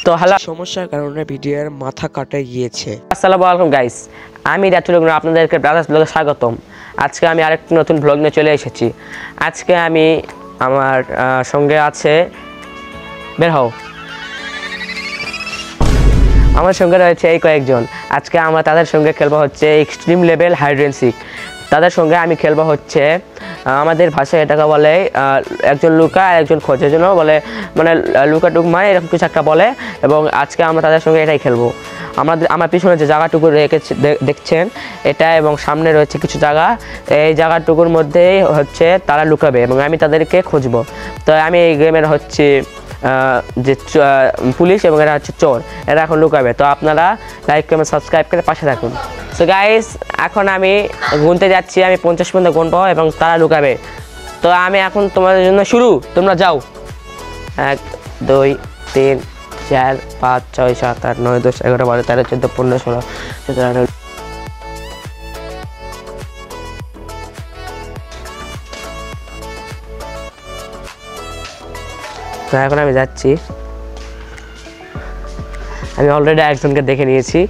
তো হ্যালো, সমস্যার কারণে ভিডিওর মাথা কাটা গিয়েছে। আসসালামু আলাইকুম গাইস, আমি রাতুল আপনাদেরকে ব্রাদার্স ব্লগে স্বাগতম। আজকে আমি আরেকটি নতুন ব্লগ নিয়ে চলে এসেছি। আজকে আমি আমার সঙ্গে আছে বের হও, আমার সঙ্গে রয়েছে এই কয়েকজন। আজকে আমরা তাদের সঙ্গে খেলবো হচ্ছে extreme level hide and seek. তাদের সঙ্গে আমি খেলবো হচ্ছে আমাদের ভাষায় এটাকে বলে একজন লুকা আর একজন খোঁজের জন্য বলে, মানে লুকা টুকমা এরকম কিছু একটা বলে। এবং আজকে আমরা তাদের সঙ্গে এটাই খেলবো। আমার পিছনে যে জায়গাটুকু রেখেছে দেখছেন এটা, এবং সামনে রয়েছে কিছু জায়গা। এই জায়গাটুকুর মধ্যেই হচ্ছে তারা লুকাবে এবং আমি তাদেরকে খুঁজবো। তো আমি এই গেমের হচ্ছে যে পুলিশ এবং এরা হচ্ছে চোর, এরা এখন লুকাবে। তো আপনারা লাইক কমেন্ট সাবস্ক্রাইব করে পাশে থাকুন। সো গাইস, এখন আমি গুনতে যাচ্ছি, আমি 50 পর্যন্ত গুনবো এবং তারা লুকাবে। তো আমি এখন তোমাদের জন্য শুরু, তোমরা যাও। 1 2 3 4 5 6 7 8 9 10 11 12 13 14 15 16 17 18। তো এখন আমি যাচ্ছি। আমি অলরেডি একজনকে দেখে নিয়েছি।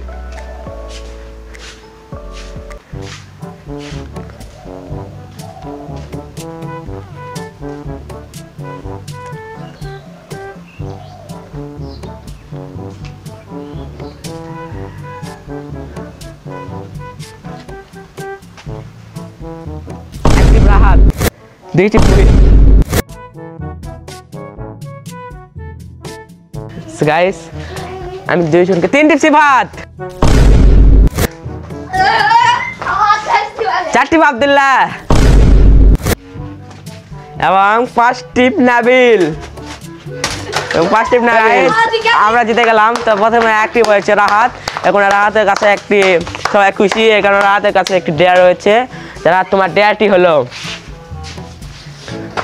একটি রাহাত, দুইটি পুলিশ। গাইস, আমি দুইজনকে 3টি সিফাত, 4টি আব্দুল্লাহ এবং 5টি নাবিল এবং 5টি নাবিল। আমরা জিতে গেলাম। তো প্রথমে অ্যাক্টিভ হয়েছে রাহাত। এখন রাহাতের কাছে একটি, সবাই খুশি কারণ রাহাতের কাছে একটি ডেয়ার রয়েছে। যারা তোমার ডেয়ারটি হলো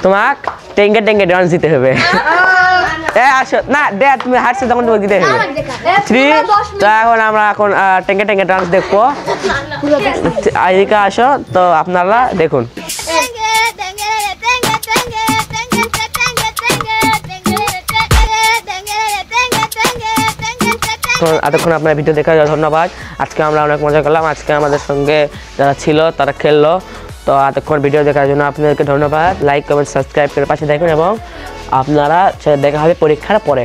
তোমাক টেঙ্গে টেঙ্গে ডান্স দিতে হবে। আসো না ডেয়ার, তুমি হারছো তখন তোমাকে দিতে হবে 3। তো এখন আমরা টেঙ্গে টেঙ্গে ডান্স দেখবো। এদিকে আসো, তো আপনারা দেখুন। তো এতক্ষণ আপনার ভিডিও দেখার জন্য ধন্যবাদ। আজকে আমরা অনেক মজা করলাম। আজকে আমাদের সঙ্গে যারা ছিল তারা খেললো। তো এতক্ষণ ভিডিও দেখার জন্য আপনাদেরকে ধন্যবাদ। লাইক কমেন্ট সাবস্ক্রাইব করে পাশে দেখুন এবং আপনারা দেখা হবে পরীক্ষার পরে।